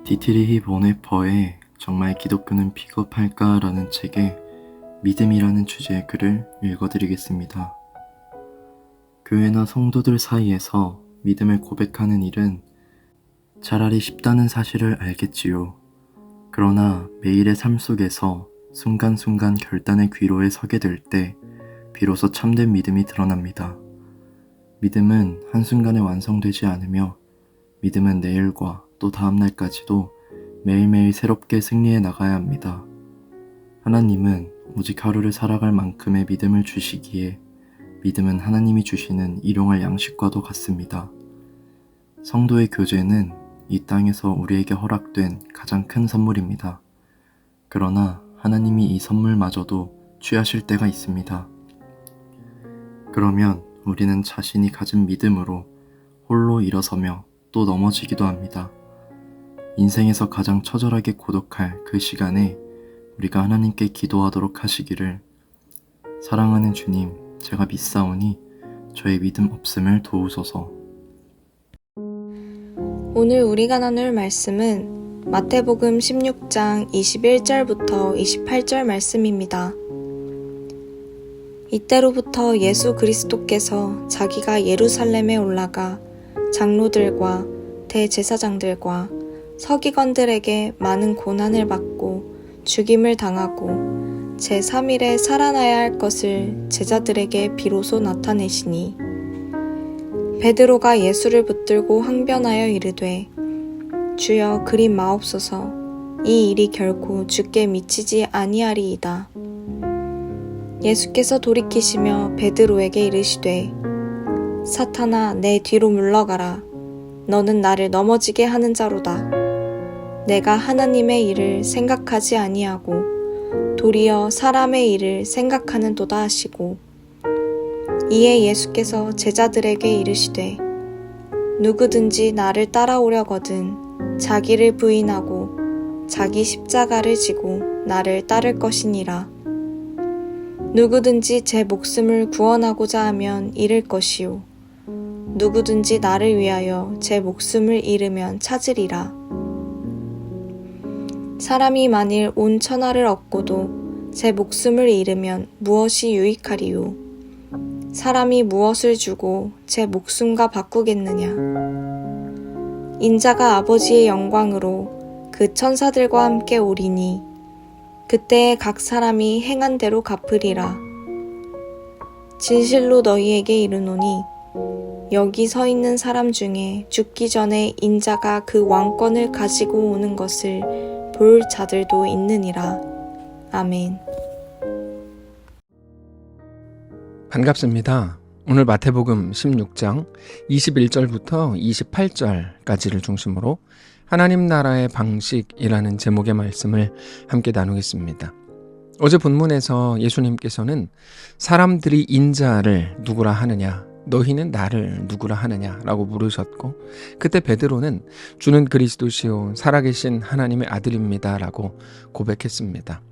디트리히 보네퍼의 정말 기독교는 비겁할까라는 책에 믿음이라는 주제의 글을 읽어드리겠습니다. 교회나 성도들 사이에서 믿음을 고백하는 일은 차라리 쉽다는 사실을 알겠지요. 그러나 매일의 삶 속에서 순간순간 결단의 귀로에 서게 될 때 비로소 참된 믿음이 드러납니다. 믿음은 한순간에 완성되지 않으며 믿음은 내일과 또 다음날까지도 매일매일 새롭게 승리해 나가야 합니다. 하나님은 오직 하루를 살아갈 만큼의 믿음을 주시기에 믿음은 하나님이 주시는 일용할 양식과도 같습니다. 성도의 교제는 이 땅에서 우리에게 허락된 가장 큰 선물입니다. 그러나 하나님이 이 선물마저도 취하실 때가 있습니다. 그러면 우리는 자신이 가진 믿음으로 홀로 일어서며 또 넘어지기도 합니다. 인생에서 가장 처절하게 고독할 그 시간에 우리가 하나님께 기도하도록 하시기를, 사랑하는 주님, 제가 믿사오니 저의 믿음 없음을 도우소서. 오늘 우리가 나눌 말씀은 마태복음 16장 21절부터 28절 말씀입니다. 이때로부터 예수 그리스도께서 자기가 예루살렘에 올라가 장로들과 대제사장들과 서기관들에게 많은 고난을 받고 죽임을 당하고 제3일에 살아나야 할 것을 제자들에게 비로소 나타내시니, 베드로가 예수를 붙들고 항변하여 이르되, 주여 그리 마옵소서, 이 일이 결코 주께 미치지 아니하리이다. 예수께서 돌이키시며 베드로에게 이르시되, 사탄아, 내 뒤로 물러가라. 너는 나를 넘어지게 하는 자로다. 내가 하나님의 일을 생각하지 아니하고 도리어 사람의 일을 생각하는도다 하시고, 이에 예수께서 제자들에게 이르시되, 누구든지 나를 따라오려거든 자기를 부인하고 자기 십자가를 지고 나를 따를 것이니라. 누구든지 제 목숨을 구원하고자 하면 잃을 것이요, 누구든지 나를 위하여 제 목숨을 잃으면 찾으리라. 사람이 만일 온 천하를 얻고도 제 목숨을 잃으면 무엇이 유익하리요? 사람이 무엇을 주고 제 목숨과 바꾸겠느냐? 인자가 아버지의 영광으로 그 천사들과 함께 오리니 그때에 각 사람이 행한 대로 갚으리라. 진실로 너희에게 이르노니 여기 서 있는 사람 중에 죽기 전에 인자가 그 왕권을 가지고 오는 것을 볼 자들도 있느니라. 아멘. 반갑습니다. 오늘 마태복음 16장 21절부터 28절까지를 중심으로 하나님 나라의 방식이라는 제목의 말씀을 함께 나누겠습니다. 어제 본문에서 예수님께서는 사람들이 인자를 누구라 하느냐, 너희는 나를 누구라 하느냐라고 물으셨고, 그때 베드로는 주는 그리스도시요 살아계신 하나님의 아들입니다라고 고백했습니다.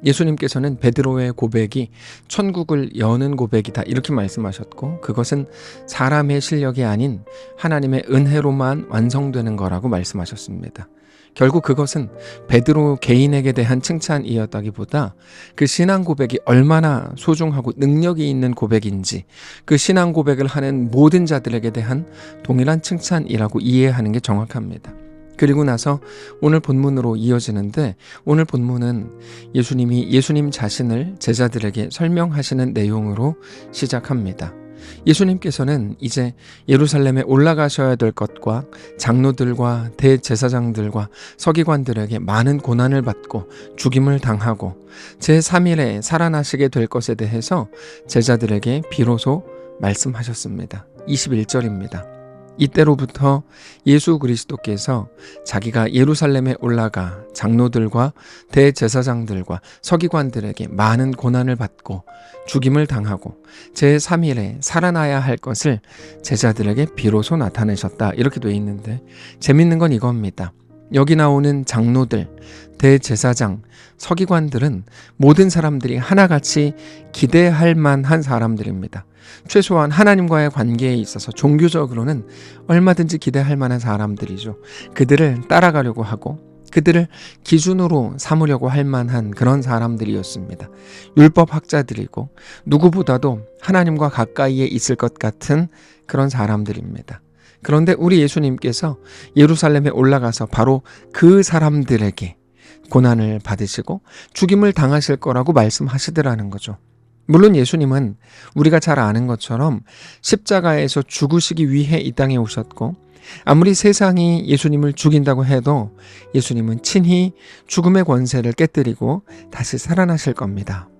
예수님께서는 베드로의 고백이 천국을 여는 고백이다 이렇게 말씀하셨고, 그것은 사람의 실력이 아닌 하나님의 은혜로만 완성되는 거라고 말씀하셨습니다. 결국 그것은 베드로 개인에게 대한 칭찬이었다기보다 그 신앙 고백이 얼마나 소중하고 능력이 있는 고백인지, 그 신앙 고백을 하는 모든 자들에게 대한 동일한 칭찬이라고 이해하는 게 정확합니다. 그리고 나서 오늘 본문으로 이어지는데, 오늘 본문은 예수님이 예수님 자신을 제자들에게 설명하시는 내용으로 시작합니다. 예수님께서는 이제 예루살렘에 올라가셔야 될 것과 장로들과 대제사장들과 서기관들에게 많은 고난을 받고 죽임을 당하고 제3일에 살아나시게 될 것에 대해서 제자들에게 비로소 말씀하셨습니다. 21절입니다. 이때로부터 예수 그리스도께서 자기가 예루살렘에 올라가 장로들과 대제사장들과 서기관들에게 많은 고난을 받고 죽임을 당하고 제3일에 살아나야 할 것을 제자들에게 비로소 나타내셨다 이렇게 돼 있는데, 재밌는 건 이겁니다. 여기 나오는 장로들, 대제사장, 서기관들은 모든 사람들이 하나같이 기대할 만한 사람들입니다. 최소한 하나님과의 관계에 있어서 종교적으로는 얼마든지 기대할 만한 사람들이죠. 그들을 따라가려고 하고 그들을 기준으로 삼으려고 할 만한 그런 사람들이었습니다. 율법학자들이고 누구보다도 하나님과 가까이에 있을 것 같은 그런 사람들입니다. 그런데 우리 예수님께서 예루살렘에 올라가서 바로 그 사람들에게 고난을 받으시고 죽임을 당하실 거라고 말씀하시더라는 거죠. 물론 예수님은 우리가 잘 아는 것처럼 십자가에서 죽으시기 위해 이 땅에 오셨고 아무리 세상이 예수님을 죽인다고 해도 예수님은 친히 죽음의 권세를 깨뜨리고 다시 살아나실 겁니다.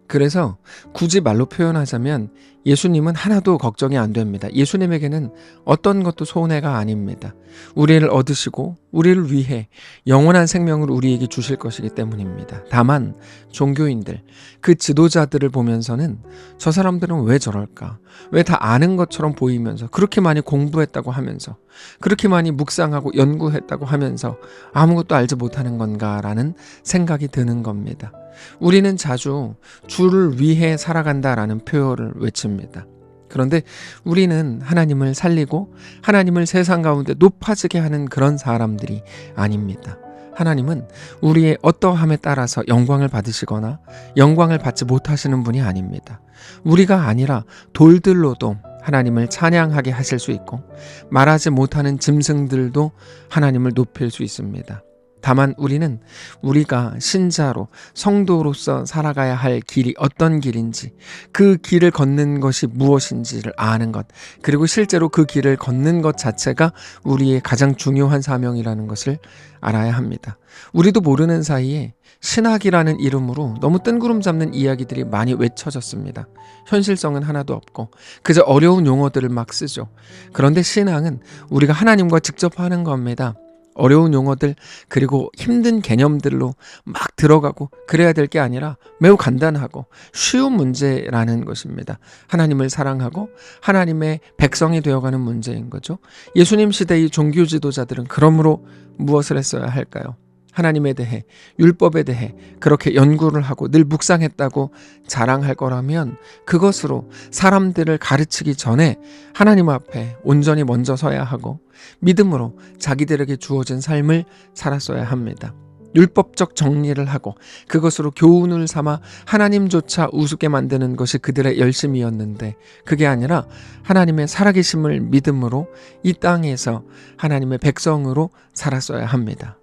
그래서 굳이 말로 표현하자면 예수님은 하나도 걱정이 안 됩니다. 예수님에게는 어떤 것도 손해가 아닙니다. 우리를 얻으시고 우리를 위해 영원한 생명을 우리에게 주실 것이기 때문입니다. 다만 종교인들, 그 지도자들을 보면서는 저 사람들은 왜 저럴까? 왜 다 아는 것처럼 보이면서 그렇게 많이 공부했다고 하면서 그렇게 많이 묵상하고 연구했다고 하면서 아무것도 알지 못하는 건가라는 생각이 드는 겁니다. 우리는 자주 주를 위해 살아간다라는 표현을 외칩니다. 그런데 우리는 하나님을 살리고 하나님을 세상 가운데 높아지게 하는 그런 사람들이 아닙니다. 하나님은 우리의 어떠함에 따라서 영광을 받으시거나 영광을 받지 못하시는 분이 아닙니다. 우리가 아니라 돌들로도 하나님을 찬양하게 하실 수 있고 말하지 못하는 짐승들도 하나님을 높일 수 있습니다. 다만 우리는 우리가 신자로 성도로서 살아가야 할 길이 어떤 길인지, 그 길을 걷는 것이 무엇인지를 아는 것, 그리고 실제로 그 길을 걷는 것 자체가 우리의 가장 중요한 사명이라는 것을 알아야 합니다. 우리도 모르는 사이에 신학이라는 이름으로 너무 뜬구름 잡는 이야기들이 많이 외쳐졌습니다. 현실성은 하나도 없고 그저 어려운 용어들을 막 쓰죠. 그런데 신앙은 우리가 하나님과 직접 하는 겁니다. 어려운 용어들 그리고 힘든 개념들로 막 들어가고 그래야 될 게 아니라 매우 간단하고 쉬운 문제라는 것입니다. 하나님을 사랑하고 하나님의 백성이 되어가는 문제인 거죠. 예수님 시대의 종교 지도자들은 그러므로 무엇을 했어야 할까요? 하나님에 대해, 율법에 대해 그렇게 연구를 하고 늘 묵상했다고 자랑할 거라면 그것으로 사람들을 가르치기 전에 하나님 앞에 온전히 먼저 서야 하고 믿음으로 자기들에게 주어진 삶을 살았어야 합니다. 율법적 정리를 하고 그것으로 교훈을 삼아 하나님조차 우습게 만드는 것이 그들의 열심이었는데 그게 아니라 하나님의 살아계심을 믿음으로 이 땅에서 하나님의 백성으로 살았어야 합니다.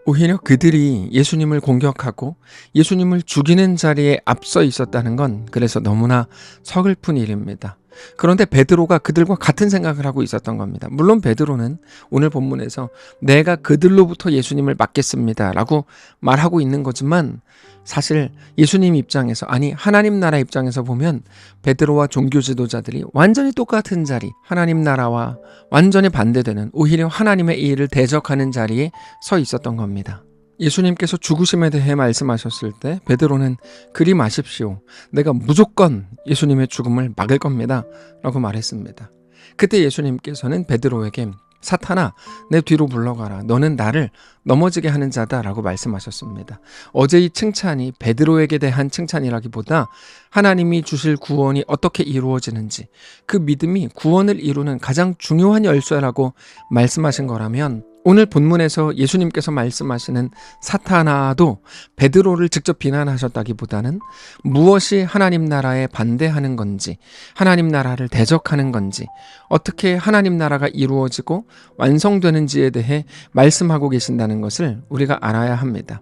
오히려 그들이 예수님을 공격하고 예수님을 죽이는 자리에 앞서 있었다는 건 그래서 너무나 서글픈 일입니다. 그런데 베드로가 그들과 같은 생각을 하고 있었던 겁니다. 물론 베드로는 오늘 본문에서 내가 그들로부터 예수님을 맡겠습니다 라고 말하고 있는 거지만 사실 예수님 입장에서, 아니 하나님 나라 입장에서 보면 베드로와 종교 지도자들이 완전히 똑같은 자리, 하나님 나라와 완전히 반대되는, 오히려 하나님의 일을 대적하는 자리에 서 있었던 겁니다. 예수님께서 죽으심에 대해 말씀하셨을 때 베드로는 그리 마십시오. 내가 무조건 예수님의 죽음을 막을 겁니다 라고 말했습니다. 그때 예수님께서는 베드로에게 사탄아, 내 뒤로 물러가라. 너는 나를 넘어지게 하는 자다 라고 말씀하셨습니다. 어제 이 칭찬이 베드로에게 대한 칭찬이라기보다 하나님이 주실 구원이 어떻게 이루어지는지, 그 믿음이 구원을 이루는 가장 중요한 열쇠라고 말씀하신 거라면 오늘 본문에서 예수님께서 말씀하시는 사탄아도 베드로를 직접 비난하셨다기보다는 무엇이 하나님 나라에 반대하는 건지, 하나님 나라를 대적하는 건지, 어떻게 하나님 나라가 이루어지고 완성되는지에 대해 말씀하고 계신다는 것을 우리가 알아야 합니다.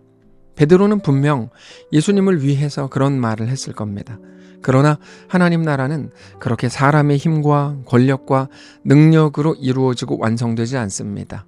베드로는 분명 예수님을 위해서 그런 말을 했을 겁니다. 그러나 하나님 나라는 그렇게 사람의 힘과 권력과 능력으로 이루어지고 완성되지 않습니다.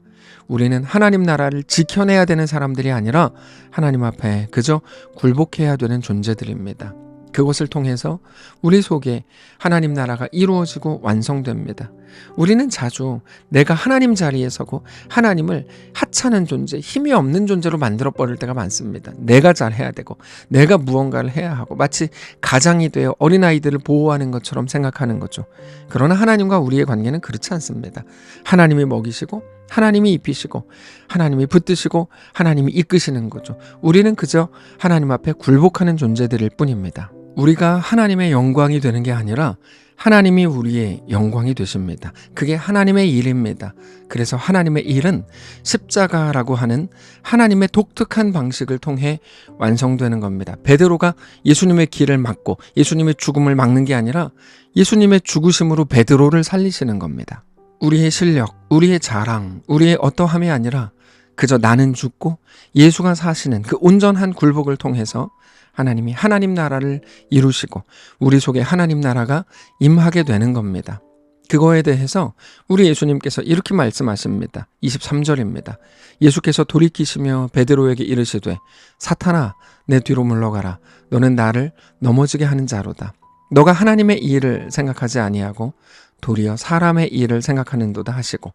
우리는 하나님 나라를 지켜내야 되는 사람들이 아니라 하나님 앞에 그저 굴복해야 되는 존재들입니다. 그것을 통해서 우리 속에 하나님 나라가 이루어지고 완성됩니다. 우리는 자주 내가 하나님 자리에 서고 하나님을 하찮은 존재, 힘이 없는 존재로 만들어버릴 때가 많습니다. 내가 잘해야 되고 내가 무언가를 해야 하고 마치 가장이 되어 어린아이들을 보호하는 것처럼 생각하는 거죠. 그러나 하나님과 우리의 관계는 그렇지 않습니다. 하나님이 먹이시고 하나님이 입히시고 하나님이 붙드시고 하나님이 이끄시는 거죠. 우리는 그저 하나님 앞에 굴복하는 존재들일 뿐입니다. 우리가 하나님의 영광이 되는 게 아니라 하나님이 우리의 영광이 되십니다. 그게 하나님의 일입니다. 그래서 하나님의 일은 십자가라고 하는 하나님의 독특한 방식을 통해 완성되는 겁니다. 베드로가 예수님의 길을 막고 예수님의 죽음을 막는 게 아니라 예수님의 죽으심으로 베드로를 살리시는 겁니다. 우리의 실력, 우리의 자랑, 우리의 어떠함이 아니라 그저 나는 죽고 예수가 사시는 그 온전한 굴복을 통해서 하나님이 하나님 나라를 이루시고 우리 속에 하나님 나라가 임하게 되는 겁니다. 그거에 대해서 우리 예수님께서 이렇게 말씀하십니다. 23절입니다. 예수께서 돌이키시며 베드로에게 이르시되 사탄아 내 뒤로 물러가라. 너는 나를 넘어지게 하는 자로다. 너가 하나님의 일을 생각하지 아니하고 도리어 사람의 일을 생각하는도다 하시고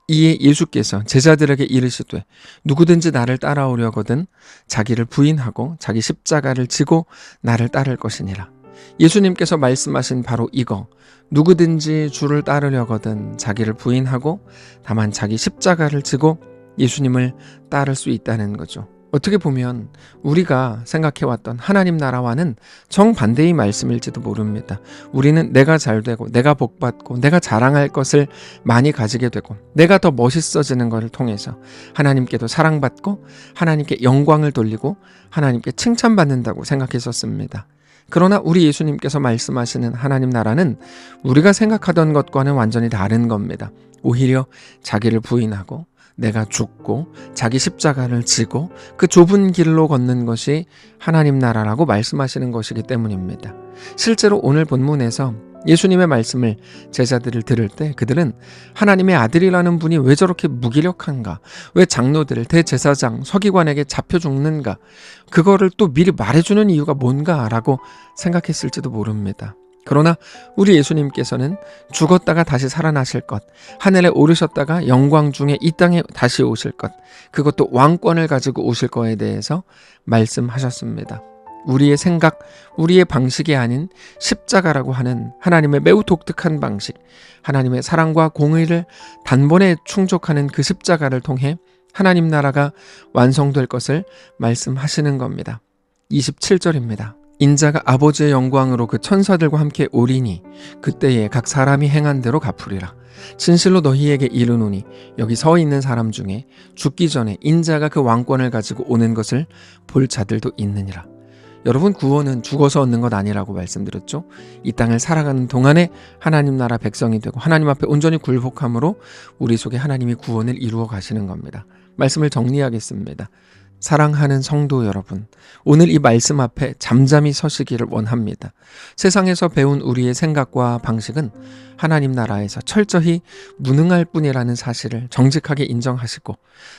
이에 예수께서 제자들에게 이르시되 누구든지 나를 따라오려거든 자기를 부인하고 자기 십자가를 지고 나를 따를 것이니라. 예수님께서 말씀하신 바로 이거, 누구든지 주를 따르려거든 자기를 부인하고 다만 자기 십자가를 지고 예수님을 따를 수 있다는 거죠. 어떻게 보면 우리가 생각해왔던 하나님 나라와는 정반대의 말씀일지도 모릅니다. 우리는 내가 잘되고 내가 복받고 내가 자랑할 것을 많이 가지게 되고 내가 더 멋있어지는 것을 통해서 하나님께도 사랑받고 하나님께 영광을 돌리고 하나님께 칭찬받는다고 생각했었습니다. 그러나 우리 예수님께서 말씀하시는 하나님 나라는 우리가 생각하던 것과는 완전히 다른 겁니다. 오히려 자기를 부인하고 내가 죽고 자기 십자가를 지고 그 좁은 길로 걷는 것이 하나님 나라라고 말씀하시는 것이기 때문입니다. 실제로 오늘 본문에서 예수님의 말씀을 제자들을 들을 때 그들은 하나님의 아들이라는 분이 왜 저렇게 무기력한가? 왜 장로들, 대제사장, 서기관에게 잡혀 죽는가? 그거를 또 미리 말해주는 이유가 뭔가? 라고 생각했을지도 모릅니다. 그러나 우리 예수님께서는 죽었다가 다시 살아나실 것, 하늘에 오르셨다가 영광 중에 이 땅에 다시 오실 것, 그것도 왕권을 가지고 오실 거에 대해서 말씀하셨습니다. 우리의 생각, 우리의 방식이 아닌 십자가라고 하는 하나님의 매우 독특한 방식, 하나님의 사랑과 공의를 단번에 충족하는 그 십자가를 통해 하나님 나라가 완성될 것을 말씀하시는 겁니다. 27절입니다. 인자가 아버지의 영광으로 그 천사들과 함께 오리니 그때에 각 사람이 행한 대로 갚으리라. 진실로 너희에게 이르노니 여기 서 있는 사람 중에 죽기 전에 인자가 그 왕권을 가지고 오는 것을 볼 자들도 있느니라. 여러분, 구원은 죽어서 얻는 것 아니라고 말씀드렸죠. 이 땅을 살아가는 동안에 하나님 나라 백성이 되고 하나님 앞에 온전히 굴복함으로 우리 속에 하나님이 구원을 이루어 가시는 겁니다. 말씀을 정리하겠습니다. 사랑하는 성도 여러분, 오늘 이 말씀 앞에 잠잠히 서시기를 원합니다. 세상에서 배운 우리의 생각과 방식은 하나님 나라에서 철저히 무능할 뿐이라는 사실을 정직하게 인정하시고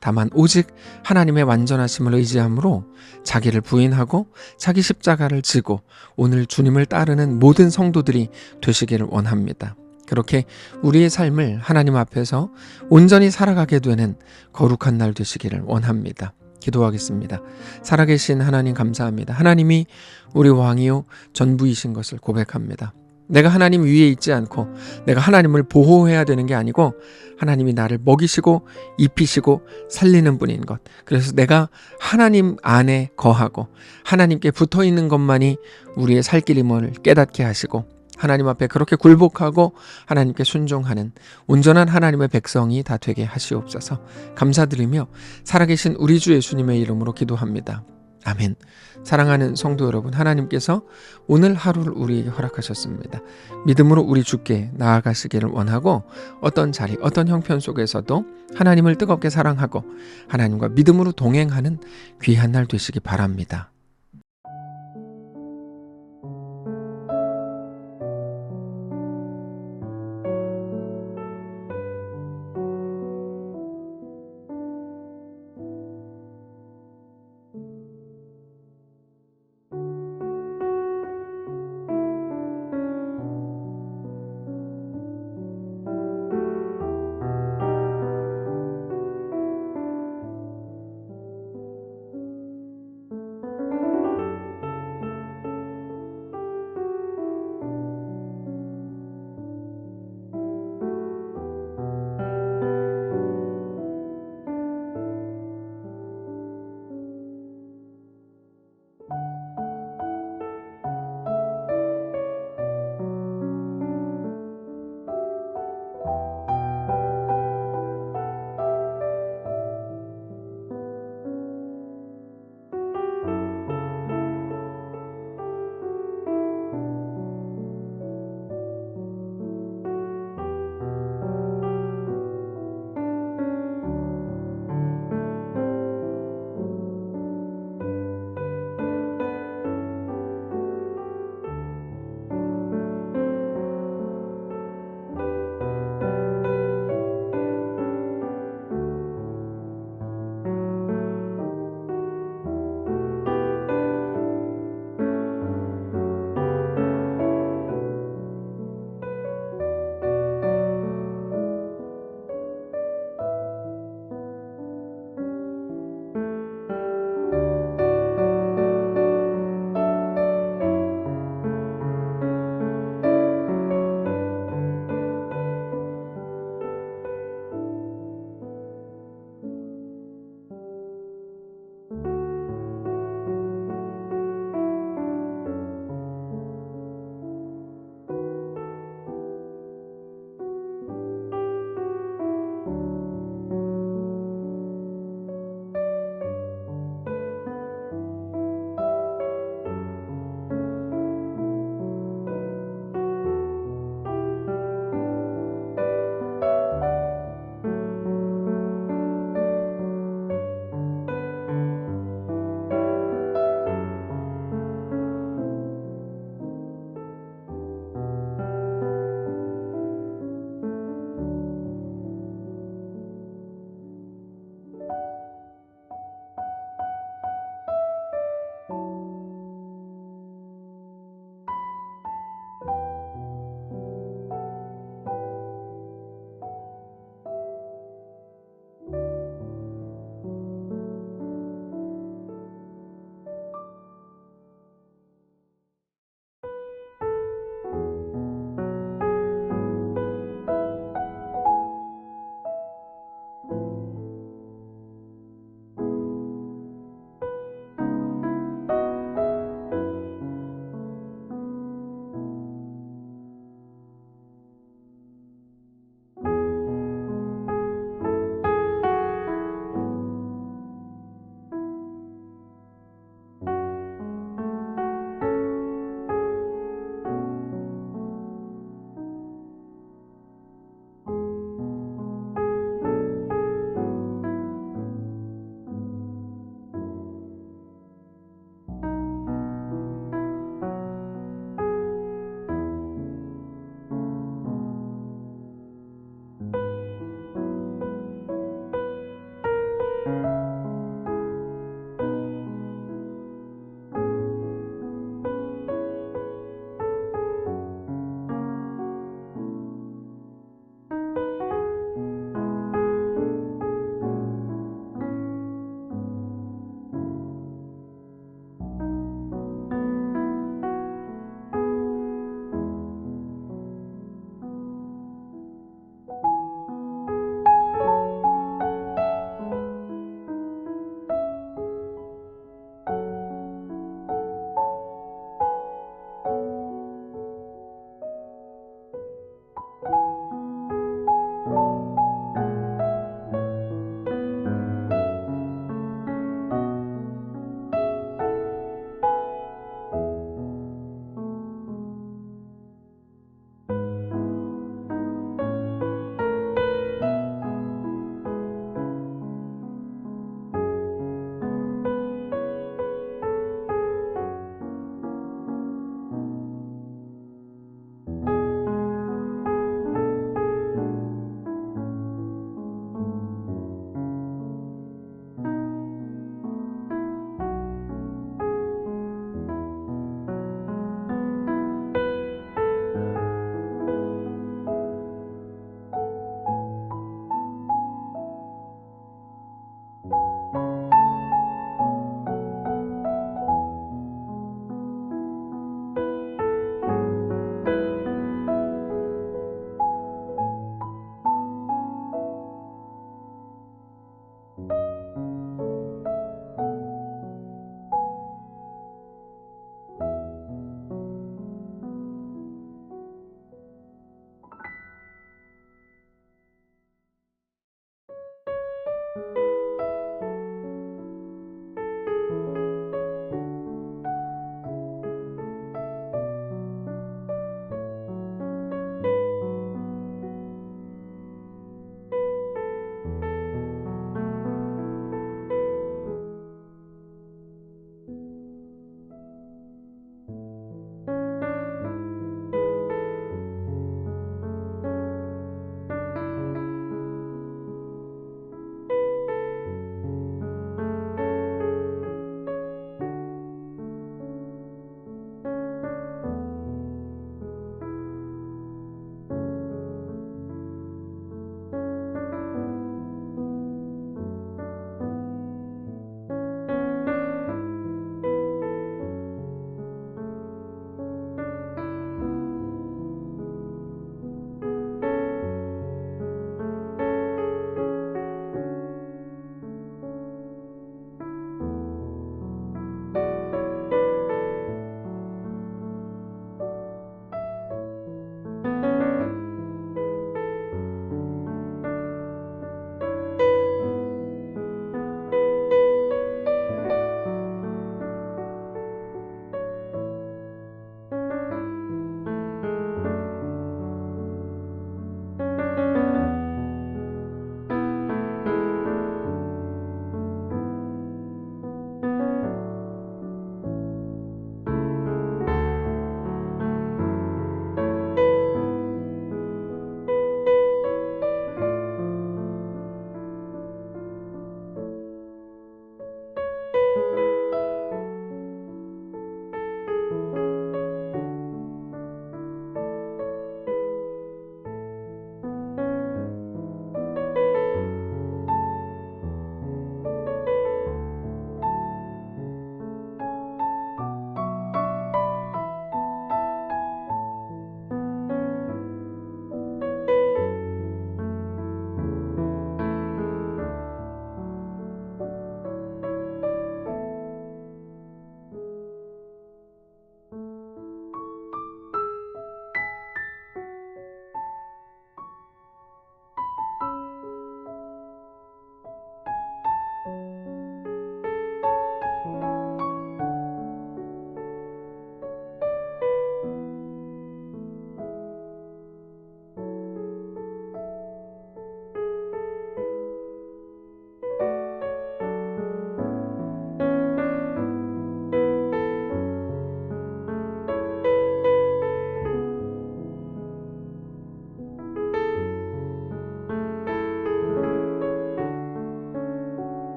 다만 오직 하나님의 완전하심을 의지함으로 자기를 부인하고 자기 십자가를 지고 오늘 주님을 따르는 모든 성도들이 되시기를 원합니다. 그렇게 우리의 삶을 하나님 앞에서 온전히 살아가게 되는 거룩한 날 되시기를 원합니다. 기도하겠습니다. 살아계신 하나님 감사합니다. 하나님이 우리 왕이요 전부이신 것을 고백합니다. 내가 하나님 위에 있지 않고 내가 하나님을 보호해야 되는 게 아니고 하나님이 나를 먹이시고 입히시고 살리는 분인 것. 그래서 내가 하나님 안에 거하고 하나님께 붙어있는 것만이 우리의 살 길임을 깨닫게 하시고 하나님 앞에 그렇게 굴복하고 하나님께 순종하는 온전한 하나님의 백성이 다 되게 하시옵소서. 감사드리며 살아계신 우리 주 예수님의 이름으로 기도합니다. 아멘. 사랑하는 성도 여러분, 하나님께서 오늘 하루를 우리에게 허락하셨습니다. 믿음으로 우리 주께 나아가시기를 원하고 어떤 자리, 어떤 형편 속에서도 하나님을 뜨겁게 사랑하고 하나님과 믿음으로 동행하는 귀한 날 되시기 바랍니다.